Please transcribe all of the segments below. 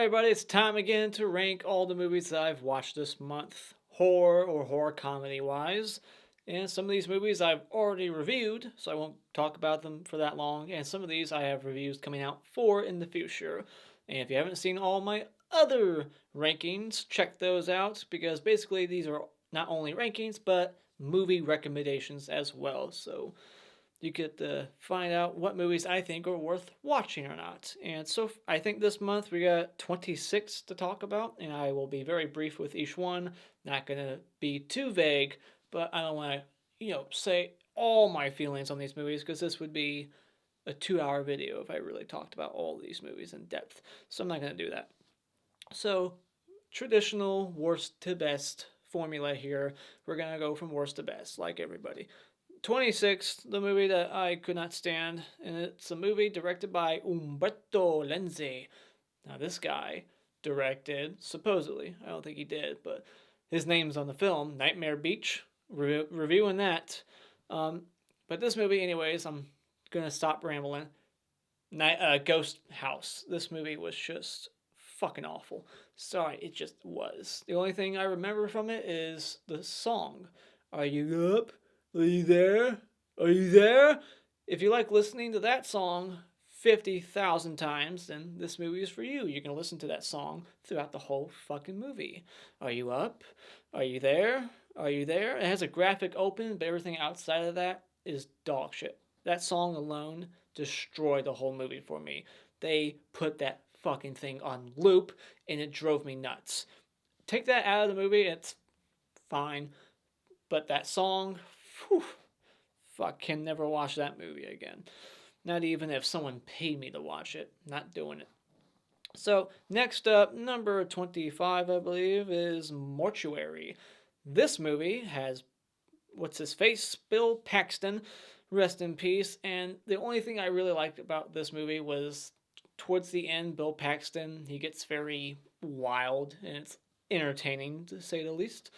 everybody, it's time again to rank all the movies that I've watched this month, horror or horror comedy wise. And some of these movies I've already reviewed, so I won't talk about them for that long. And some of these I have reviews coming out for in the future. And if you haven't seen all my other rankings, check those out because basically these are not only rankings but movie recommendations as well. So you get to find out what movies I think are worth watching or not. And so I think this month we got 26 to talk about, and I will be very brief with each one. Not going to be too vague, but I don't want to, say all my feelings on these movies because this would be a 2-hour video if I really talked about all these movies in depth. So I'm not going to do that. So, traditional worst to best formula here. We're going to go from worst to best, like everybody. 26th, the movie that I could not stand, and it's a movie directed by Umberto Lenzi. Now, this guy directed, supposedly, I don't think he did, but his name's on the film, Nightmare Beach, reviewing that. But this movie, anyways, I'm gonna stop rambling. Ghost House. This movie was just fucking awful. Sorry, it just was. The only thing I remember from it is the song. Are you up? Are you there? Are you there? If you like listening to that song 50,000 times, then this movie is for you. You can listen to that song throughout the whole fucking movie. Are you up? Are you there? Are you there? It has a graphic open, but everything outside of that is dog shit. That song alone destroyed the whole movie for me. They put that fucking thing on loop, and it drove me nuts. Take that out of the movie, it's fine. But that song, whew, fuck, can never watch that movie again. Not even if someone paid me to watch it. Not doing it. So, next up, number 25, I believe, is Mortuary. This movie has, what's his face? Bill Paxton, rest in peace. And the only thing I really liked about this movie was towards the end, Bill Paxton, he gets very wild, and it's entertaining, to say the least.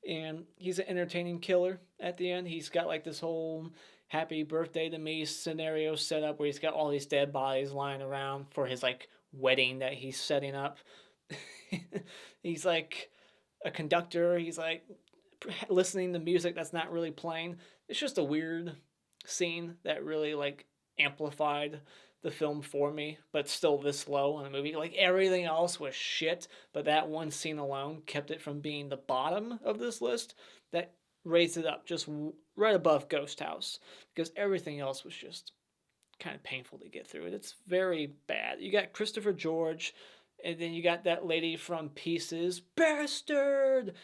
And he's an entertaining killer at the end. He's got like this whole happy birthday to me scenario set up where he's got all these dead bodies lying around for his like wedding that he's setting up. He's like a conductor. He's like listening to music that's not really playing. It's just a weird scene that really like amplified the film for me, but still this low in the movie. Like everything else was shit, but that one scene alone kept it from being the bottom of this list. That raised it up just right above Ghost House because everything else was just kind of painful to get through. It's very bad. You got Christopher George, and then you got that lady from Pieces, Bastard.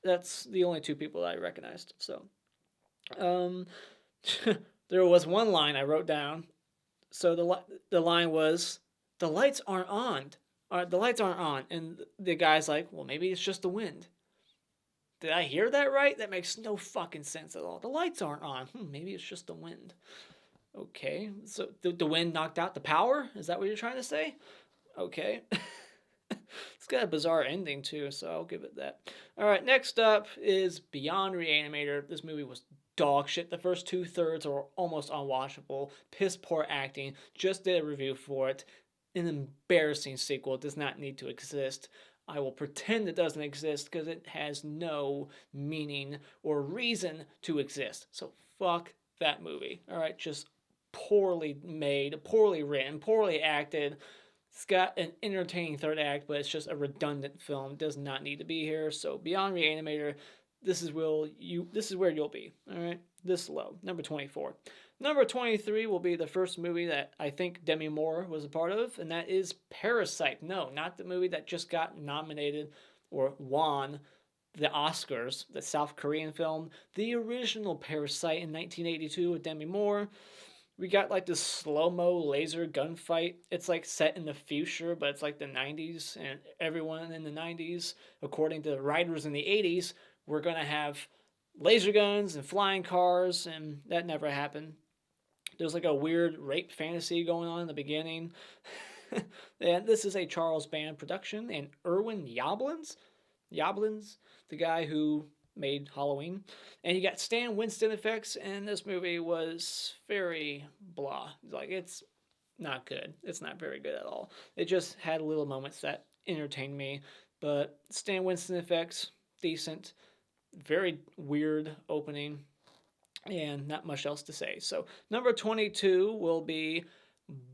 That's the only two people that I recognized. So, there was one line I wrote down. So the line was, "The lights aren't on." The lights aren't on, and the guy's like, "Well, maybe it's just the wind." Did I hear that right? That makes no fucking sense at all. The lights aren't on. Maybe it's just the wind. Okay, so the wind knocked out the power? Is that what you're trying to say? Okay. It's got a bizarre ending too, so I'll give it that. Alright, next up is Beyond Re-Animator. This movie was dog shit. The first 2/3 are almost unwatchable. Piss poor acting. Just did a review for it. An embarrassing sequel. It does not need to exist. I will pretend it doesn't exist because it has no meaning or reason to exist. So fuck that movie. Alright, just poorly made, poorly written, poorly acted. It's got an entertaining third act, but it's just a redundant film. It does not need to be here. So Beyond Re-Animator, this is where you'll be. All right, this low, number 24. Number 23 will be the first movie that I think Demi Moore was a part of, and that is Parasite. No, not the movie that just got nominated or won the Oscars, the South Korean film. The original Parasite in 1982 with Demi Moore. We got like this slow-mo laser gunfight. It's like set in the future, but it's like the 90s, and everyone in the 90s, according to the writers in the 80s, were going to have laser guns and flying cars, and that never happened. There's like a weird rape fantasy going on in the beginning. And this is a Charles Band production, and Irwin Yablans, the guy who made Halloween. And you got Stan Winston effects, and this movie was very blah. Like, it's not good. It's not very good at all. It just had little moments that entertained me, but Stan Winston effects, decent. Very weird opening, and not much else to say. So, number 22 will be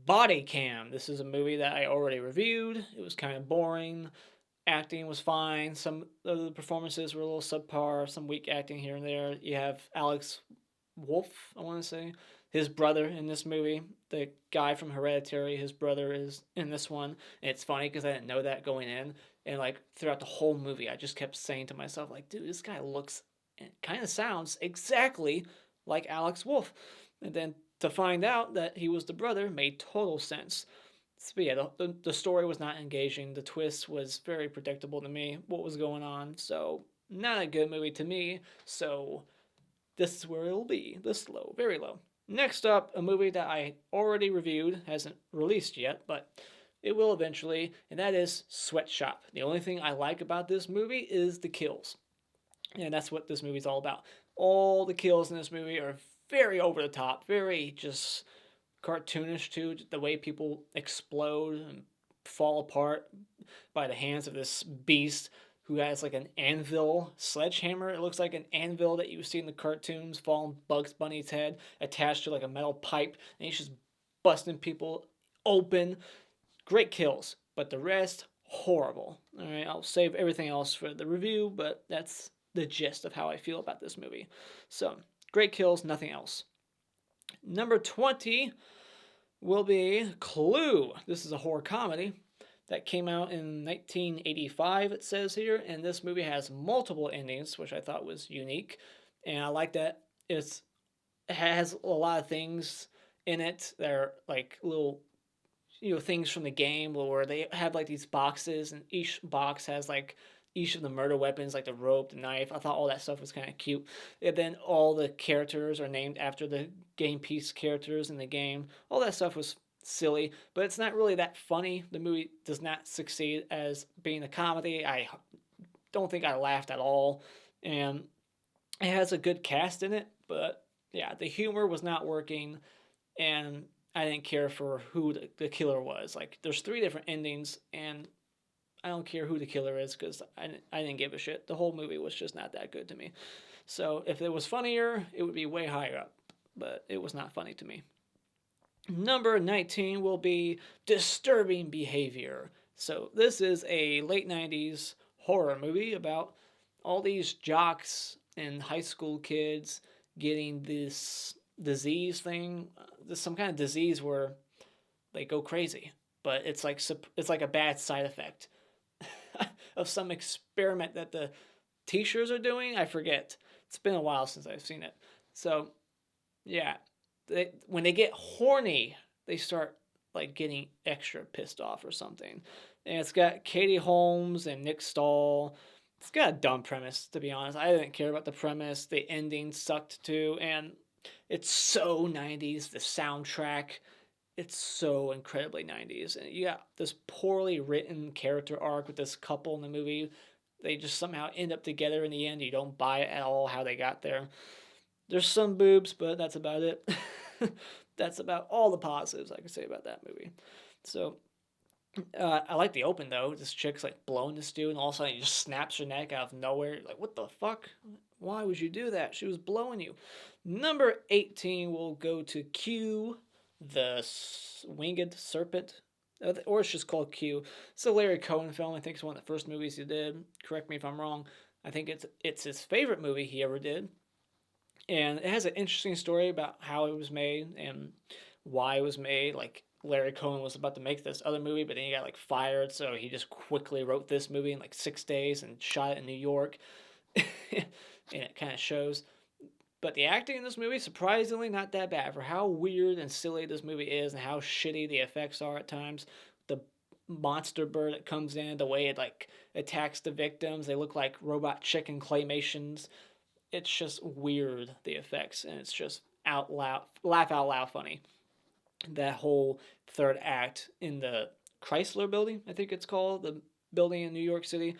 Body Cam. This is a movie that I already reviewed. It was kind of boring. Acting was fine. Some of the performances were a little subpar, some weak acting here and there. You have Alex Wolf, I want to say, his brother in this movie. The guy from Hereditary, his brother is in this one. And it's funny because I didn't know that going in. And like throughout the whole movie, I just kept saying to myself, like, dude, this guy looks and kind of sounds exactly like Alex Wolf. And then to find out that he was the brother made total sense. So yeah, the story was not engaging. The twist was very predictable to me, what was going on. So not a good movie to me. So this is where it'll be. This low, very low. Next up, a movie that I already reviewed, hasn't released yet, but it will eventually, and that is Sweatshop. The only thing I like about this movie is the kills. And that's what this movie's all about. All the kills in this movie are very over the top, very just cartoonish too. The way people explode and fall apart by the hands of this beast who has like an anvil sledgehammer. It looks like an anvil that you see in the cartoons fall on Bugs Bunny's head, attached to like a metal pipe, and he's just busting people open. Great kills, but the rest, horrible. All right, I'll save everything else for the review, but that's the gist of how I feel about this movie. So, great kills, nothing else. Number 20 will be Clue. This is a horror comedy that came out in 1985, it says here, and this movie has multiple endings, which I thought was unique, and I like that it has a lot of things in it that are like little things from the game where they have like these boxes, and each box has like each of the murder weapons, like the rope, the knife. I thought all that stuff was kind of cute. And then all the characters are named after the game piece characters in the game. All that stuff was silly, but it's not really that funny. The movie does not succeed as being a comedy. I don't think I laughed at all, and it has a good cast in it, but yeah, the humor was not working, and I didn't care for who the killer was. Like, there's 3 different endings, and I don't care who the killer is because I didn't give a shit. The whole movie was just not that good to me. So if it was funnier, it would be way higher up, but it was not funny to me. Number 19 will be Disturbing Behavior. So this is a late 90s horror movie about all these jocks and high school kids getting this disease thing. There's some kind of disease where they go crazy, but it's like a bad side effect of some experiment that the teachers are doing. I forget. It's been a while since I've seen it. So, yeah, when they get horny, they start like getting extra pissed off or something. And it's got Katie Holmes and Nick Stahl. It's got a dumb premise, to be honest. I didn't care about the premise. The ending sucked too, and it's so 90s. The soundtrack, it's so incredibly 90s. And you got this poorly written character arc with this couple in the movie. They just somehow end up together in the end. You don't buy it at all how they got there. There's some boobs, but that's about it. That's about all the positives I can say about that movie. So, I like the open though. This chick's like blowing this dude, and all of a sudden he just snaps her neck out of nowhere. You're like, what the fuck? Why would you do that? She was blowing you. Number 18 will go to Q, the Winged Serpent. Or it's just called Q. It's a Larry Cohen film. I think it's one of the first movies he did. Correct me if I'm wrong. I think it's his favorite movie he ever did. And it has an interesting story about how it was made and why it was made. Like, Larry Cohen was about to make this other movie, but then he got like fired, so he just quickly wrote this movie in like 6 days and shot it in New York. And it kind of shows. But the acting in this movie, surprisingly, not that bad for how weird and silly this movie is and how shitty the effects are at times. The monster bird that comes in, the way it like attacks the victims, they look like robot chicken claymations. It's just weird, the effects, and it's just laugh out loud funny. That whole third act in the Chrysler building, I think it's called, the building in New York City.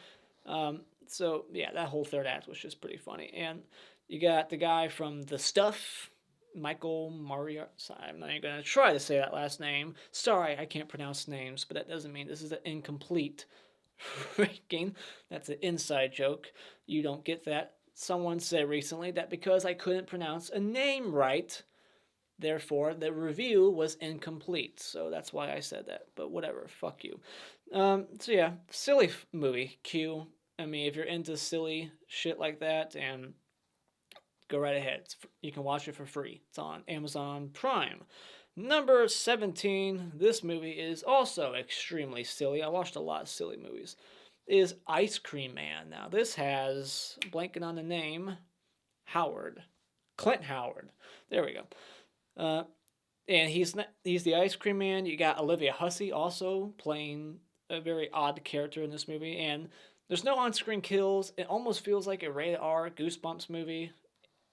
So yeah, that whole third act was just pretty funny. And you got the guy from The Stuff, Michael Maria. I'm not even going to try to say that last name. Sorry, I can't pronounce names, but that doesn't mean this is an incomplete ranking. That's an inside joke. You don't get that. Someone said recently that because I couldn't pronounce a name right, therefore the review was incomplete. So that's why I said that. But whatever, fuck you. So yeah, silly movie. Q. I mean, if you're into silly shit like that, and go right ahead. You can watch it for free. It's on Amazon Prime. Number 17, this movie is also extremely silly. I watched a lot of silly movies. Is Ice Cream Man. Now, this has, blanking on the name, Howard. Clint Howard. There we go. And he's the Ice Cream Man. You got Olivia Hussey also playing a very odd character in this movie. And there's no on-screen kills. It almost feels like a rated R Goosebumps movie,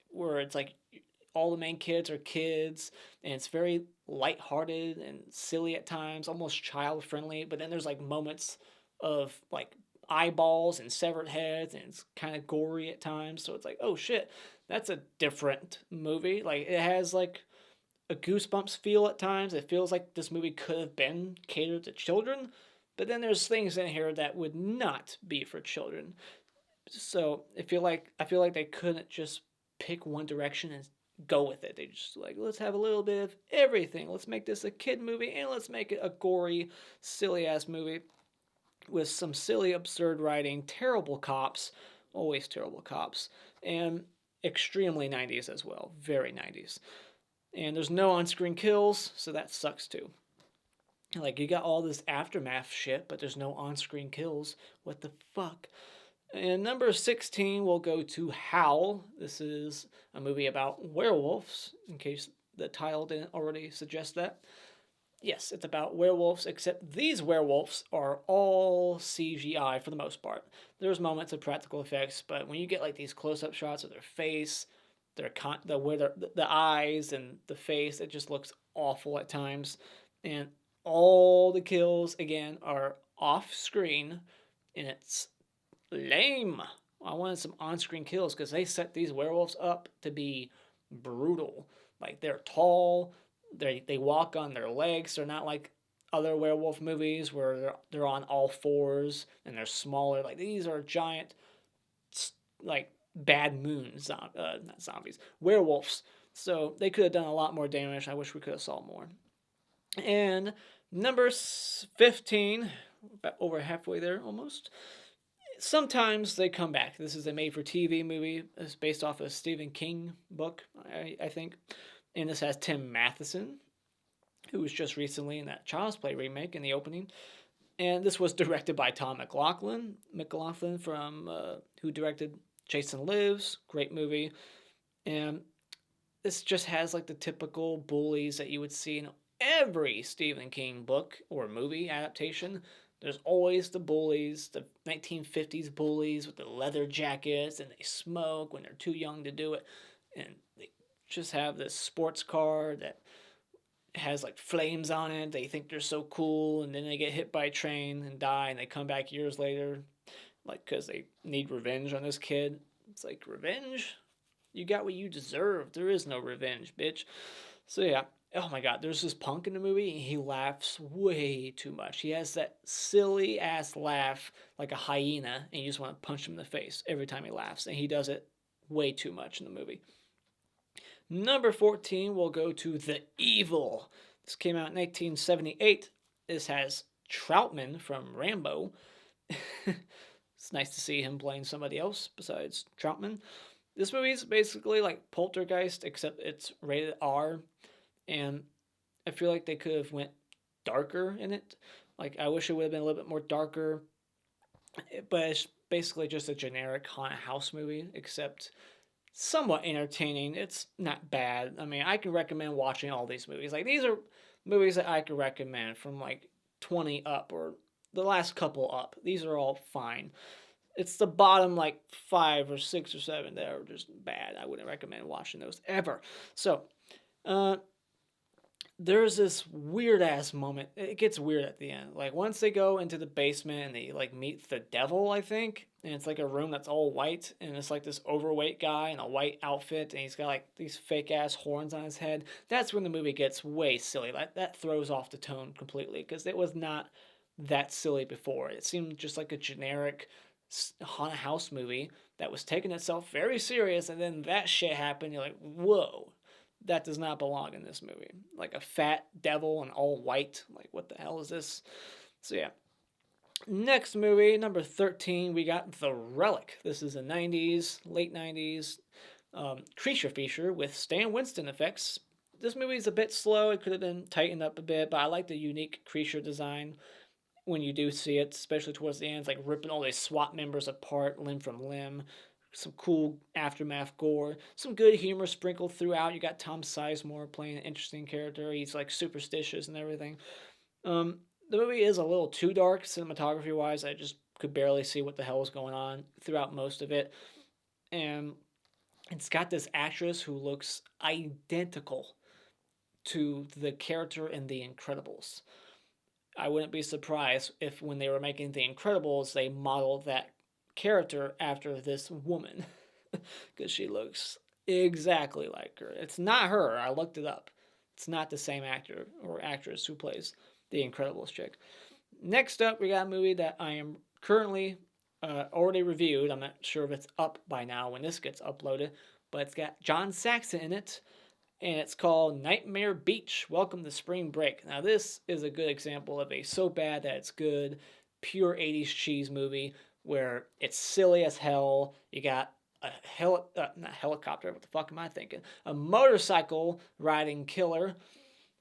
where it's like all the main kids are kids, and it's very lighthearted and silly at times, almost child friendly. But then there's like moments of like eyeballs and severed heads, and it's kind of gory at times. So it's like, oh shit, that's a different movie. Like it has like a Goosebumps feel at times. It feels like this movie could have been catered to children, but then there's things in here that would not be for children. So I feel like they couldn't just pick one direction and go with it. They just like, let's have a little bit of everything. Let's make this a kid movie, and let's make it a gory, silly ass movie with some silly, absurd writing, terrible cops, always terrible cops, and extremely 90s as well. Very 90s. And there's no on-screen kills, so that sucks too. Like, you got all this aftermath shit, but there's no on-screen kills. What the fuck? And number 16 will go to Howl. This is a movie about werewolves, in case the title didn't already suggest that. Yes, it's about werewolves, except these werewolves are all CGI for the most part. There's moments of practical effects, but when you get like these close-up shots of their face, the eyes and the face, it just looks awful at times. And all the kills, again, are off-screen, and it's lame. I wanted some on-screen kills because they set these werewolves up to be brutal. Like, they're tall, they walk on their legs. They're not like other werewolf movies where they're on all fours and they're smaller. Like, these are giant, like, bad moons, not zombies, werewolves. So they could have done a lot more damage. I wish we could have saw more. And number 15, about over halfway there almost. Sometimes they come back. This is a made-for-TV movie. It's based off a Stephen King book, I think. And this has Tim Matheson, who was just recently in that Child's Play remake in the opening. And this was directed by Tom McLaughlin. McLaughlin from who directed Jason Lives, great movie. And this just has like the typical bullies that you would see in every Stephen King book or movie adaptation. There's always the bullies, the 1950s bullies with the leather jackets, and they smoke when they're too young to do it. And they just have this sports car that has like flames on it. They think they're so cool, and then they get hit by a train and die, and they come back years later, like, because they need revenge on this kid. It's like, revenge? You got what you deserve. There is no revenge, bitch. So yeah. Oh my god, there's this punk in the movie, and he laughs way too much. He has that silly ass laugh like a hyena, and you just want to punch him in the face every time he laughs, and he does it way too much in the movie. Number 14 will go to The Evil. This came out in 1978. This has Troutman from Rambo. It's nice to see him playing somebody else besides Troutman. This movie is basically like Poltergeist, except it's rated R. And I feel like they could have went darker in it. Like, I wish it would have been a little bit more darker. But it's basically just a generic haunted house movie, except somewhat entertaining. It's not bad. I mean, I can recommend watching all these movies. Like, these are movies that I could recommend from, like, 20 up or the last couple up. These are all fine. It's the bottom, like, 5 or 6 or 7 that are just bad. I wouldn't recommend watching those ever. So, there's this weird ass moment. It gets weird at the end. Like once they go into the basement and they like meet the devil, I think, and it's like a room that's all white and it's like this overweight guy in a white outfit and he's got like these fake ass horns on his head. That's when the movie gets way silly. That throws off the tone completely because it was not that silly before. It seemed just like a generic haunted house movie that was taking itself very serious, and then that shit happened. You're like, whoa, that does not belong in this movie. Like a fat devil and all white. Like, what the hell is this? So, yeah. Next movie, number 13, we got The Relic. This is a 90s, late 90s creature feature with Stan Winston effects. This movie is a bit slow. It could have been tightened up a bit, but I like the unique creature design when you do see it, especially towards the end. It's like ripping all these SWAT members apart, limb from limb. Some cool aftermath gore, some good humor sprinkled throughout. You got Tom Sizemore playing an interesting character. He's like superstitious and everything. The movie is a little too dark cinematography wise. I just could barely see what the hell was going on throughout most of it. And it's got this actress who looks identical to the character in The Incredibles. I wouldn't be surprised if when they were making The Incredibles, they modeled that character after this woman because she looks exactly like her. It's not her. I looked it up. It's not the same actor or actress who plays the Incredibles chick. Next up, we got a movie that I am currently already reviewed. I'm not sure if it's up by now when this gets uploaded, but it's got John Saxon in it, and it's called Nightmare Beach, Welcome to Spring Break. Now, this is a good example of a so bad that it's good, pure 80s cheese movie where it's silly as hell. You got a not helicopter, what the fuck am I thinking? A motorcycle riding killer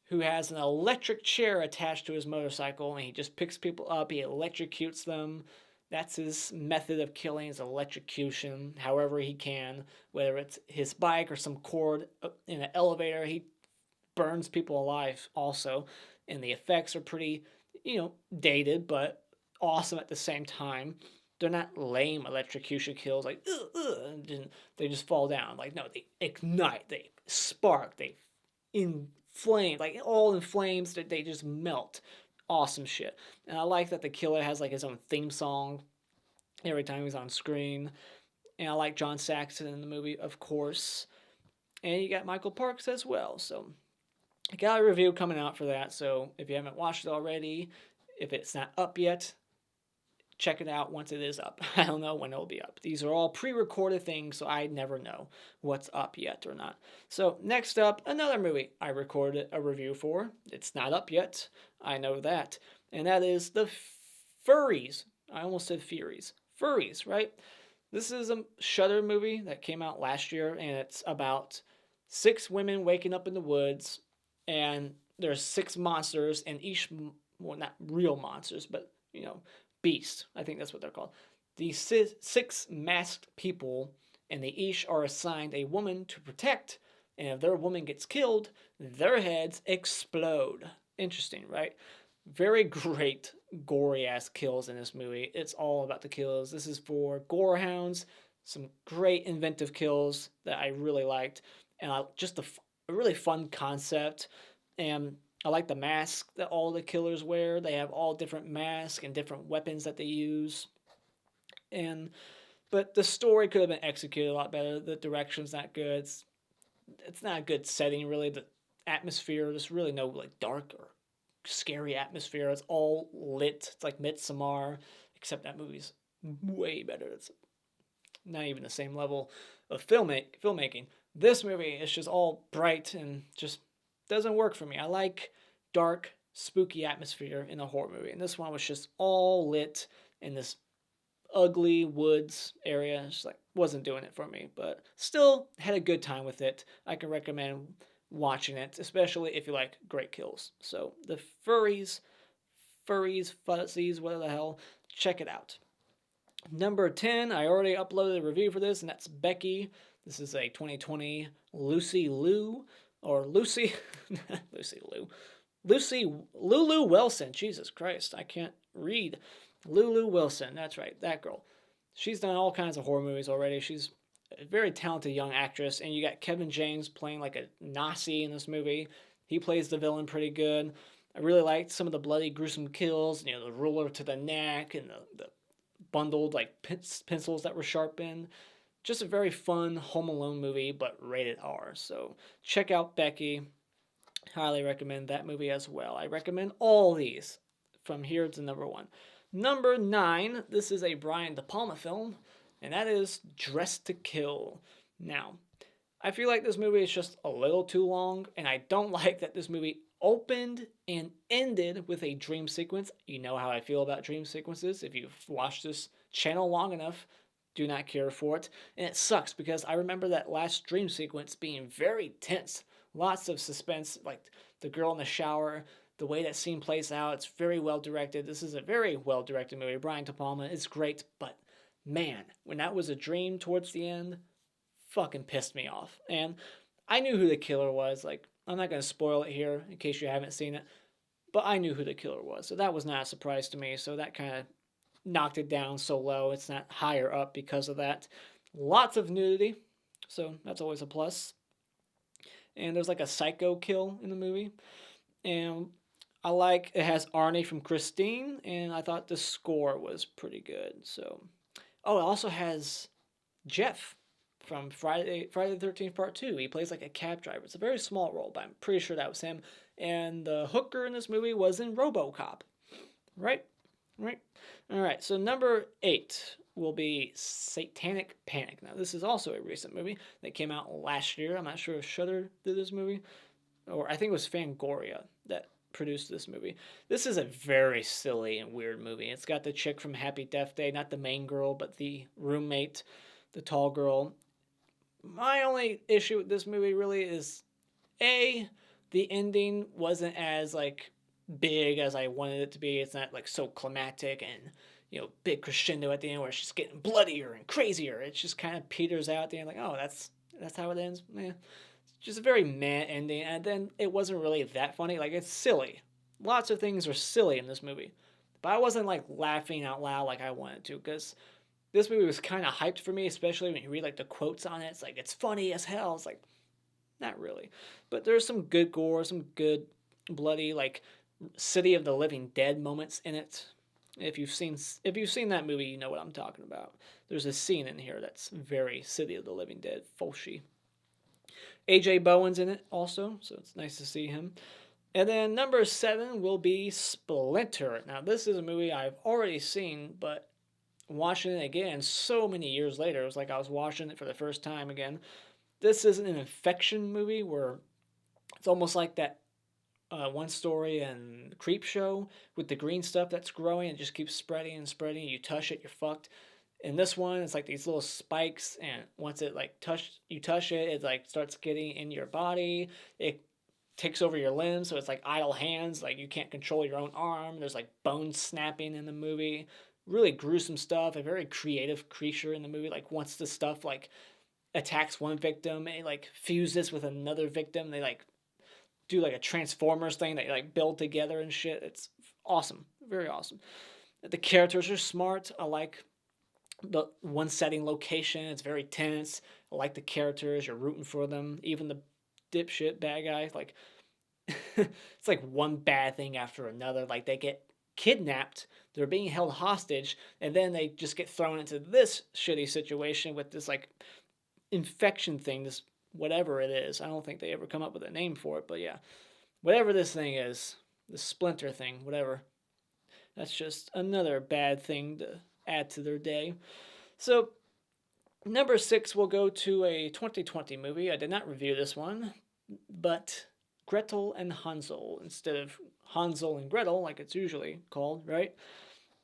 who has an electric chair attached to his motorcycle, and he just picks people up, he electrocutes them. That's his method of killing, is electrocution, however he can, whether it's his bike or some cord in an elevator. He burns people alive also, and the effects are pretty, dated, but awesome at the same time. They're not lame electrocution kills like and they just fall down. Like, no, they ignite, they spark, they inflame, like all in flames. They just melt. Awesome shit. And I like that the killer has like his own theme song every time he's on screen. And I like John Saxon in the movie, of course. And you got Michael Parks as well. So I got a review coming out for that. So if you haven't watched it already, if it's not up yet, check it out once it is up. I don't know when it'll be up. These are all pre-recorded things, so I never know what's up yet or not. So next up, another movie I recorded a review for. It's not up yet. I know that. And that is The Furries. I almost said Furies. Furries, right? This is a Shudder movie that came out last year, and it's about 6 women waking up in the woods, and there's 6 monsters, and each, well, not real monsters, but, beast. I think that's what they're called. These 6 masked people, and they each are assigned a woman to protect, and if their woman gets killed, their heads explode. Interesting, right? Very great gory ass kills in this movie. It's all about the kills. This is for gore hounds. Some great inventive kills that I really liked, and just a really fun concept. And I like the mask that all the killers wear. They have all different masks and different weapons that they use. But the story could have been executed a lot better. The direction's not good. It's not a good setting, really. The atmosphere, there's really no like dark or scary atmosphere. It's all lit. It's like Midsommar, except that movie's way better. It's not even the same level of filmmaking. This movie is just all bright and just doesn't work for me. I like dark, spooky atmosphere in a horror movie, and this one was just all lit in this ugly woods area. Just like wasn't doing it for me, but still had a good time with it. I can recommend watching it, especially if you like great kills. So The Furries, Fuzzies, whatever the hell, check it out. Number 10, I already uploaded a review for this, and that's Becky. This is a 2020 Lucy Lulu Wilson. Jesus Christ, I can't read. Lulu Wilson, that's right, that girl. She's done all kinds of horror movies already. She's a very talented young actress, and you got Kevin James playing like a Nazi in this movie. He plays the villain pretty good. I really liked some of the bloody, gruesome kills. The ruler to the neck and the bundled like pencils that were sharpened. Just a very fun Home Alone movie, but rated R. So check out Becky. Highly recommend that movie as well. I recommend all these from here to number 1. Number 9, this is a Brian De Palma film, and that is Dressed to Kill. Now, I feel like this movie is just a little too long, and I don't like that this movie opened and ended with a dream sequence. You know how I feel about dream sequences. If you've watched this channel long enough, do not care for it. And it sucks because I remember that last dream sequence being very tense. Lots of suspense, like the girl in the shower, the way that scene plays out. It's very well directed. This is a very well directed movie. Brian De Palma is great, but man, when that was a dream towards the end, fucking pissed me off. And I knew who the killer was. Like, I'm not going to spoil it here in case you haven't seen it, but I knew who the killer was. So that was not a surprise to me. So that kind of knocked it down so low. It's not higher up because of that. Lots of nudity, so that's always a plus. And there's like a psycho kill in the movie. And I like it has Arnie from Christine, and I thought the score was pretty good. So, oh, it also has Jeff from Friday the 13th Part 2. He plays like a cab driver. It's a very small role, but I'm pretty sure that was him. And the hooker in this movie was in RoboCop. Right? Right? All right, so number 8 will be Satanic Panic. Now, this is also a recent movie that came out last year. I'm not sure if Shudder did this movie, or I think it was Fangoria that produced this movie. This is a very silly and weird movie. It's got the chick from Happy Death Day, not the main girl, but the roommate, the tall girl. My only issue with this movie really is, A, the ending wasn't as, like, big as I wanted it to be. It's not, like, so climactic and, big crescendo at the end where it's just getting bloodier and crazier. It just kind of peters out at the end, like, oh, that's how it ends? Man. Just a very meh ending, and then it wasn't really that funny. Like, it's silly. Lots of things are silly in this movie. But I wasn't, like, laughing out loud like I wanted to, because this movie was kind of hyped for me, especially when you read, like, the quotes on it. It's like, it's funny as hell. It's like, not really. But there's some good gore, some good bloody, like, City of the Living Dead moments in it. If you've seen that movie, you know what I'm talking about. There's a scene in here that's very City of the Living Dead, Fulci. AJ Bowen's in it also, so it's nice to see him. And then number 7 will be Splinter. Now, this is a movie I've already seen, but watching it again so many years later, it was like I was watching it for the first time again. This is an infection movie where it's almost like that One Story and Creep Show with the green stuff that's growing and just keeps spreading and spreading. You touch it, you're fucked. In this one, it's like these little spikes, and once it like you touch it, it like starts getting in your body. It takes over your limbs, so it's like idle hands, like you can't control your own arm. There's like bones snapping in the movie. Really gruesome stuff. A very creative creature in the movie. Like once the stuff like attacks one victim, it like fuses with another victim. They like do like a Transformers thing that like build together and shit. It's awesome, very awesome. The characters are smart. I like the one setting location. It's very tense. I like the characters. You're rooting for them. Even the dipshit bad guy, like it's like one bad thing after another. Like they get kidnapped, they're being held hostage, and then they just get thrown into this shitty situation with this like infection thing, this whatever it is. I don't think they ever come up with a name for it, but yeah, whatever this thing is, the Splinter thing, whatever. That's just another bad thing to add to their day. So, number 6 will go to a 2020 movie. I did not review this one, but Gretel and Hansel instead of Hansel and Gretel, like it's usually called, right?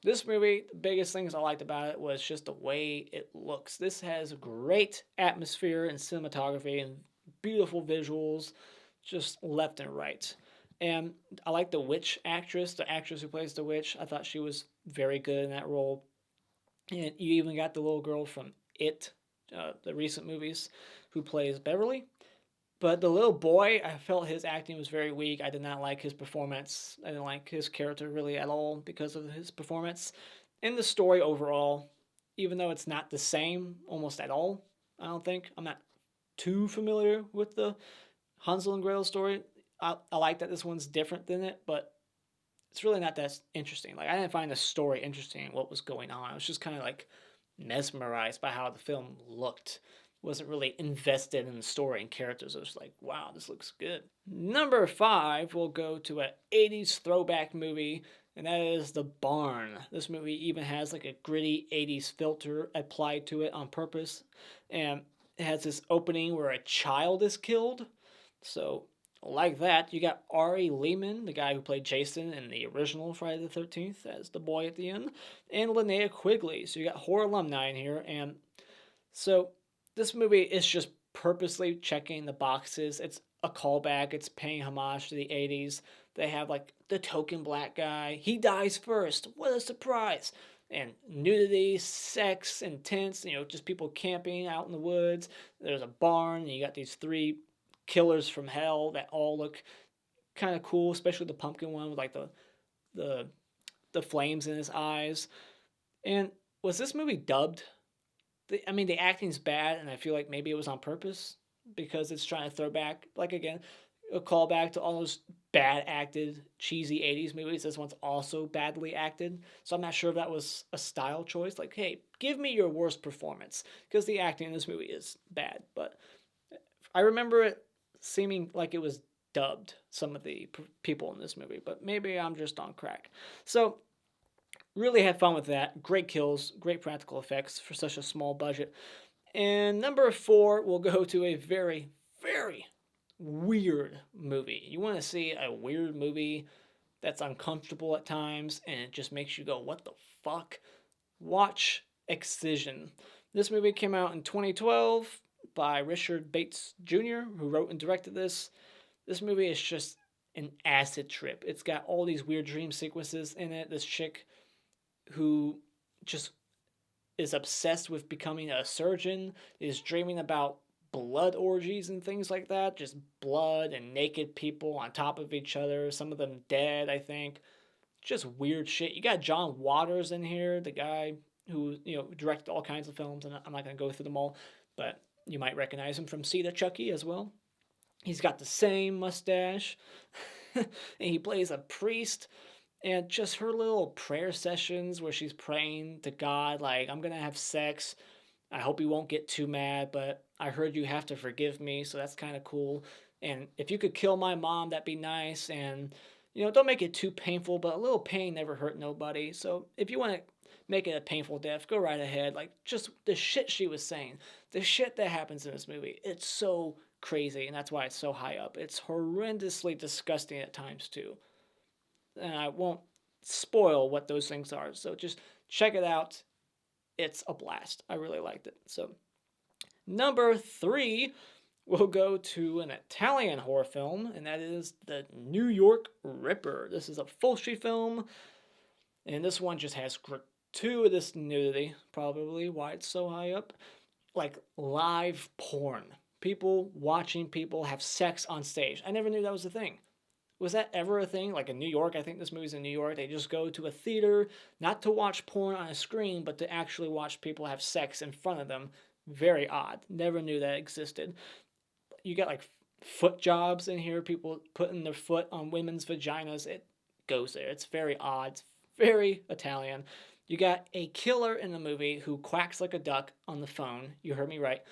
This movie, the biggest things I liked about it was just the way it looks. This has great atmosphere and cinematography and beautiful visuals, just left and right. And I like the witch actress, the actress who plays the witch. I thought she was very good in that role. And you even got the little girl from It, the recent movies, who plays Beverly. But the little boy, I felt his acting was very weak. I did not like his performance. I didn't like his character really at all because of his performance. In the story overall, even though it's not the same almost at all, I don't think. I'm not too familiar with the Hansel and Gretel story. I like that this one's different than it, but it's really not that interesting. Like, I didn't find the story interesting and what was going on. I was just kind of like mesmerized by how the film looked. Wasn't really invested in the story and characters. I was like, wow, this looks good. Number 5, we'll go to an 80s throwback movie, and that is The Barn. This movie even has like a gritty 80s filter applied to it on purpose. And it has this opening where a child is killed. So, like that, you got Ari Lehman, the guy who played Jason in the original Friday the 13th, as the boy at the end, and Linnea Quigley. So, you got horror alumni in here. And so, this movie is just purposely checking the boxes. It's a callback, it's paying homage to the 80s. They have like the token black guy. He dies first. What a surprise. And nudity, sex, intense, just people camping out in the woods. There's a barn, and you got these 3 killers from hell that all look kind of cool, especially the pumpkin one with like the the flames in his eyes. And was this movie dubbed? The acting's bad, and I feel like maybe it was on purpose because it's trying to throw back, like again, a callback to all those bad acted, cheesy 80s movies. This one's also badly acted. So I'm not sure if that was a style choice. Like, hey, give me your worst performance because the acting in this movie is bad. But I remember it seeming like it was dubbed, some of the people in this movie. But maybe I'm just on crack. So really had fun with that. Great kills, great practical effects for such a small budget. And number 4, we'll go to a very, very weird movie. You want to see a weird movie that's uncomfortable at times and it just makes you go, what the fuck? Watch Excision. This movie came out in 2012 by Richard Bates Jr., who wrote and directed this. This movie is just an acid trip. It's got all these weird dream sequences in it. This chick who just is obsessed with becoming a surgeon, is dreaming about blood orgies and things like that. Just blood and naked people on top of each other, some of them dead, I think. Just weird shit. You got John Waters in here, the guy who, directed all kinds of films, and I'm not going to go through them all, but you might recognize him from See the Chucky as well. He's got the same mustache, and he plays a priest. And just her little prayer sessions where she's praying to God, like, I'm going to have sex. I hope you won't get too mad, but I heard you have to forgive me, so that's kind of cool. And if you could kill my mom, that'd be nice. And, don't make it too painful, but a little pain never hurt nobody. So if you want to make it a painful death, go right ahead. Like, just the shit she was saying, the shit that happens in this movie, it's so crazy, and that's why it's so high up. It's horrendously disgusting at times, too. And I won't spoil what those things are. So just check it out. It's a blast. I really liked it. So number 3, we'll go to an Italian horror film, and that is The New York Ripper. This is a Fulci film, and this one just has gratuitous nudity, probably why it's so high up. Like live porn. People watching people have sex on stage. I never knew that was a thing. Was that ever a thing? Like in New York, I think this movie's in New York. They just go to a theater, not to watch porn on a screen, but to actually watch people have sex in front of them. Very odd. Never knew that existed. You got like foot jobs in here, people putting their foot on women's vaginas. It goes there. It's very odd. It's very Italian. You got a killer in the movie who quacks like a duck on the phone. You heard me right.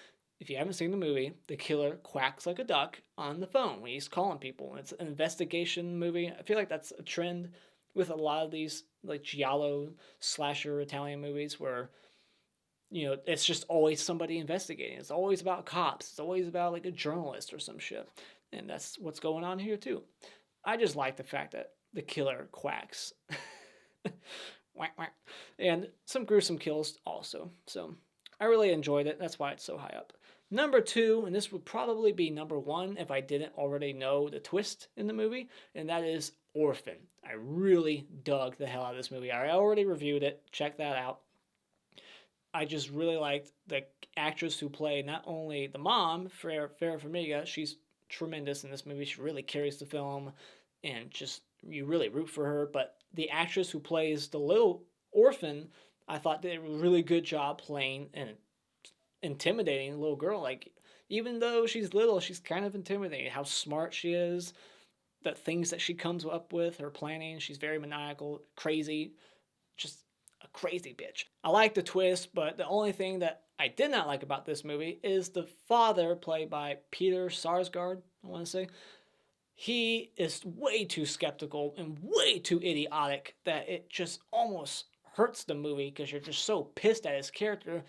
If you haven't seen the movie, the killer quacks like a duck on the phone when he's calling people. It's an investigation movie. I feel like that's a trend with a lot of these like giallo slasher Italian movies where it's just always somebody investigating. It's always about cops. It's always about like a journalist or some shit. And that's what's going on here too. I just like the fact that the killer quacks. Whack, whack. And some gruesome kills also. So I really enjoyed it. That's why it's so high up. Number 2, and this would probably be number 1 if I didn't already know the twist in the movie, and that is Orphan. I really dug the hell out of this movie. I already reviewed it. Check that out. I just really liked the actress who played not only the mom, Farrah Farmiga, she's tremendous in this movie. She really carries the film, and just you really root for her. But the actress who plays the little orphan, I thought did a really good job playing an intimidating little girl. Like, even though she's little, she's kind of intimidating. How smart she is, the things that she comes up with, her planning. She's very maniacal, crazy, just a crazy bitch. I like the twist, but the only thing that I did not like about this movie is the father, played by Peter Sarsgaard, I want to say. He is way too skeptical and way too idiotic that it just almost hurts the movie because you're just so pissed at his character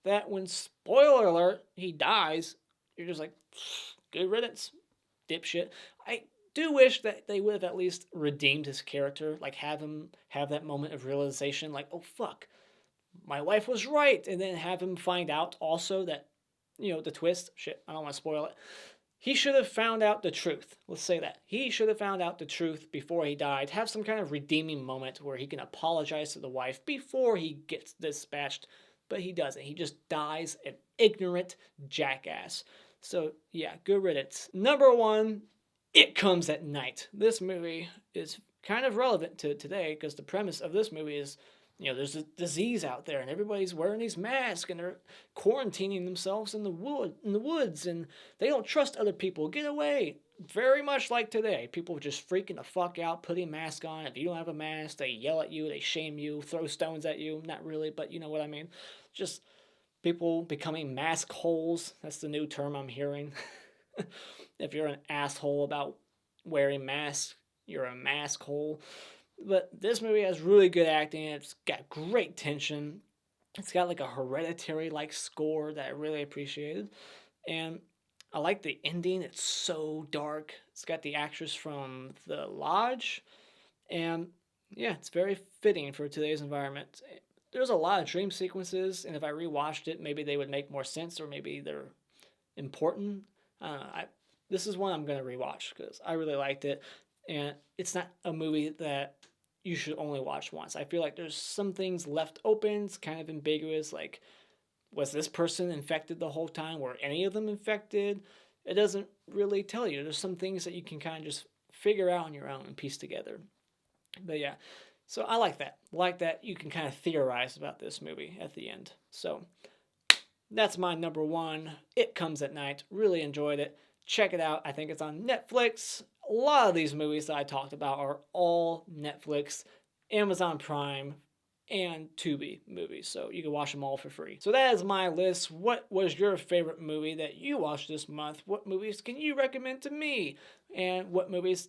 that when, spoiler alert, he dies, you're just like, good riddance, dipshit. I do wish that they would have at least redeemed his character, like have him have that moment of realization, like, oh fuck, my wife was right, and then have him find out also that, the twist, shit, I don't want to spoil it. He should have found out the truth. Let's say that. He should have found out the truth before he died. Have some kind of redeeming moment where he can apologize to the wife before he gets dispatched. But he doesn't. He just dies an ignorant jackass. So, yeah, good riddance. Number 1, It Comes at Night. This movie is kind of relevant to today because the premise of this movie is, there's a disease out there and everybody's wearing these masks and they're quarantining themselves in the woods, and they don't trust other people. Get away. Very much like today. People just freaking the fuck out, putting masks on. If you don't have a mask, they yell at you, they shame you, throw stones at you. Not really, but you know what I mean. Just people becoming mask holes. That's the new term I'm hearing. If you're an asshole about wearing masks, you're a mask hole. But this movie has really good acting. It's got great tension. It's got like a Hereditary-like score that I really appreciated. And I like the ending. It's so dark. It's got the actress from The Lodge. And yeah, it's very fitting for today's environment. There's a lot of dream sequences, and if I rewatched it, maybe they would make more sense, or maybe they're important. I don't know. This is one I'm going to rewatch because I really liked it. And it's not a movie that you should only watch once. I feel like there's some things left open. It's kind of ambiguous. Like, was this person infected the whole time? Were any of them infected? It doesn't really tell you. There's some things that you can kind of just figure out on your own and piece together. But yeah, so I like that. Like that you can kind of theorize about this movie at the end. So that's my number 1. It Comes at Night. Really enjoyed it. Check it out. I think it's on Netflix. A lot of these movies that I talked about are all Netflix, Amazon Prime, and Tubi movies, so you can watch them all for free. So that is my list. What was your favorite movie that you watched this month? What movies can you recommend to me? And what movies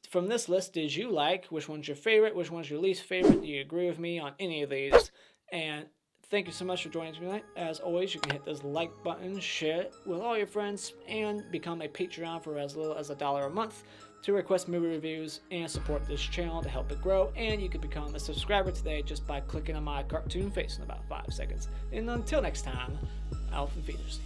from this list did you like? Which one's your favorite? Which one's your least favorite? Do you agree with me on any of these? And thank you so much for joining me tonight. As always, you can hit this like button, share it with all your friends, and become a Patreon for as little as $1 a month to request movie reviews and support this channel to help it grow. And you can become a subscriber today just by clicking on my cartoon face in about 5 seconds. And until next time, Alpha Feeders.